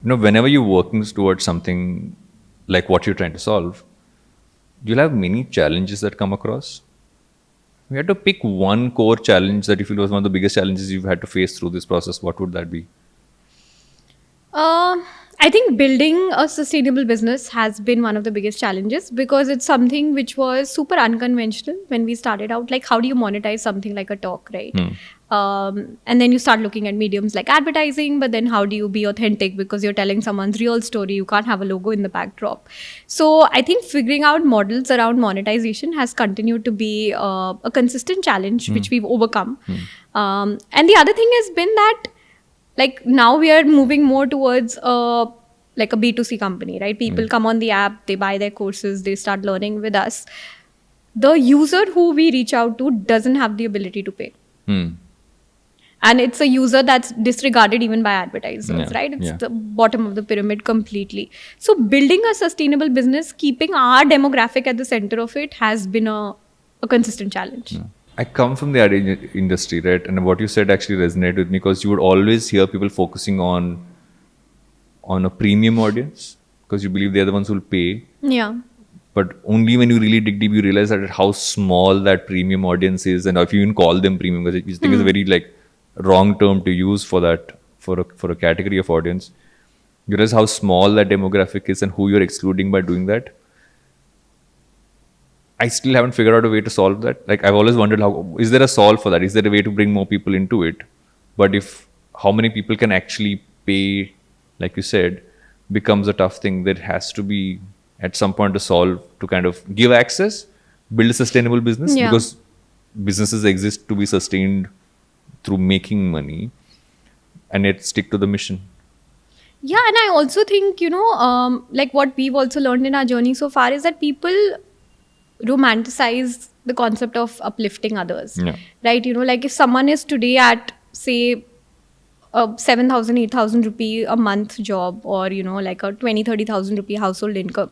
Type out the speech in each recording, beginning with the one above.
Whenever you're working towards something like what you're trying to solve, you'll have many challenges that come across. We had to pick one core challenge that you feel was one of the biggest challenges you've had to face through this process. What would that be? Uh, I think building a sustainable business has been one of the biggest challenges because it's something which was super unconventional when we started out. Like, how do you monetize something like a talk, right? And then you start looking at mediums like advertising, but then how do you be authentic because you're telling someone's real story? You can't have a logo in the backdrop. So I think figuring out models around monetization has continued to be a consistent challenge, which we've overcome. And the other thing has been that like now we are moving more towards like a B2C company, right? People come on the app, they buy their courses, they start learning with us. The user who we reach out to doesn't have the ability to pay. And it's a user that's disregarded even by advertisers, right? It's the bottom of the pyramid completely. So building a sustainable business, keeping our demographic at the center of it has been a consistent challenge. I come from the ad industry, right? And what you said actually resonated with me because you would always hear people focusing on a premium audience because you believe they're the ones who will pay. Yeah. But only when you really dig deep, you realize that how small that premium audience is, and if you even call them premium, because you think it's a very like wrong term to use for that for a category of audience. You realize how small that demographic is and who you're excluding by doing that. I still haven't figured out a way to solve that. Like I've always wondered, how is there a solve for that? Is there a way to bring more people into it? But how many people can actually pay, like you said, becomes a tough thing. There has to be at some point to solve to kind of give access, build a sustainable business because businesses exist to be sustained through making money, and yet stick to the mission. Yeah, and I also think, like what we've also learned in our journey so far is that people romanticize the concept of uplifting others, right? Like if someone is today at, say, a 7,000, 8,000 rupee a month job or, like a 20, 30,000 rupee household income,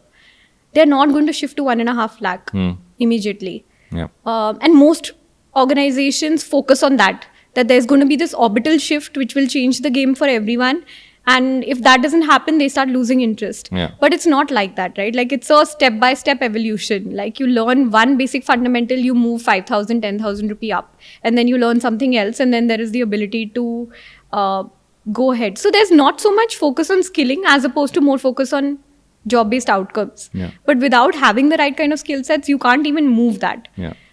they're not going to shift to 1.5 lakh immediately. And most organizations focus on that there's going to be this orbital shift which will change the game for everyone. And if that doesn't happen, they start losing interest. But it's not like that, right? Like it's a step-by-step evolution. Like you learn one basic fundamental, you move 5,000, 10,000 rupee up. And then you learn something else. And then there is the ability to go ahead. So there's not so much focus on skilling as opposed to more focus on job-based outcomes. But without having the right kind of skill sets, you can't even move that.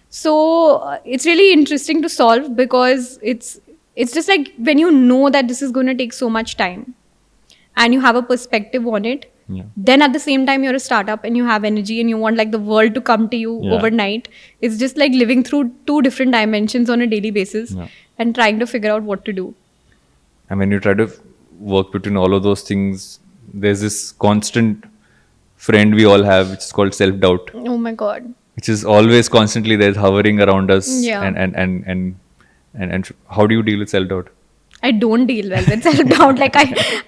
So it's really interesting to solve because it's just like when you know that this is going to take so much time and you have a perspective on it, then at the same time you're a startup and you have energy and you want like the world to come to you overnight. It's just like living through two different dimensions on a daily basis and trying to figure out what to do. And when you try to work between all of those things, there's this constant friend we all have, which is called self-doubt. Oh my God. Which is always constantly there, hovering around us. And how do you deal with self-doubt? I don't deal well with self-doubt. Like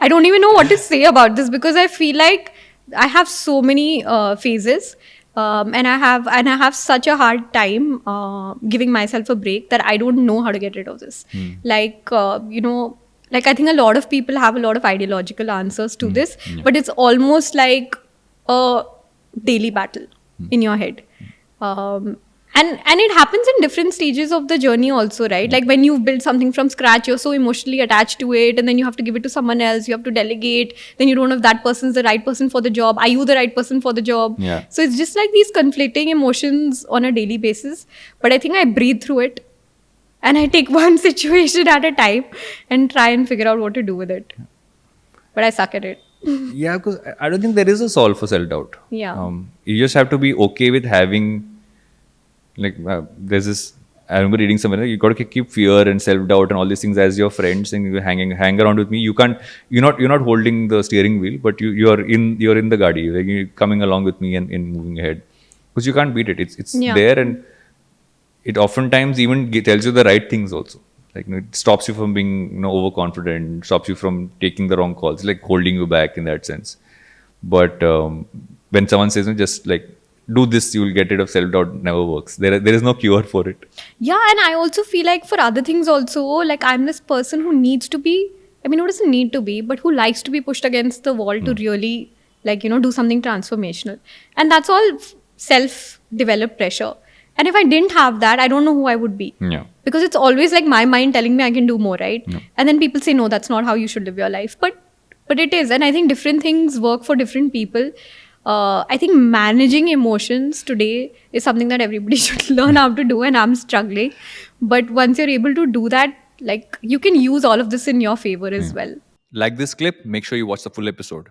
I don't even know what to say about this because I feel like I have so many phases and I have such a hard time giving myself a break that I don't know how to get rid of this. Like, like I think a lot of people have a lot of ideological answers to this, but it's almost like a daily battle in your head. And it happens in different stages of the journey also, right? Like when you've built something from scratch, you're so emotionally attached to it and then you have to give it to someone else, you have to delegate, then you don't know if that person's the right person for the job. Are you the right person for the job? So it's just like these conflicting emotions on a daily basis. But I think I breathe through it and I take one situation at a time and try and figure out what to do with it. But I suck at it. Yeah, because I don't think there is a solve for self-doubt. You just have to be okay with having, like, there's this, I remember reading somewhere, you got to keep fear and self-doubt and all these things as your friends and you hang around with me. You're not holding the steering wheel, but you're in the gadi, like you're coming along with me and moving ahead. Because you can't beat it. It's there, and it oftentimes even tells you the right things also. Like, it stops you from being overconfident, stops you from taking the wrong calls, like holding you back in that sense. But when someone says, just like, do this, you will get rid of self-doubt, never works. There is no cure for it. Yeah, and I also feel like for other things also, like I'm this person who needs to be I mean, who doesn't need to be, but who likes to be pushed against the wall to really, like, do something transformational. And that's all self-developed pressure. And if I didn't have that, I don't know who I would be. Yeah. Because it's always like my mind telling me I can do more, right? And then people say, no, that's not how you should live your life. But it is. And I think different things work for different people. I think managing emotions today is something that everybody should learn how to do, and I'm struggling. But once you're able to do that, like, you can use all of this in your favor as well. Like this clip, make sure you watch the full episode.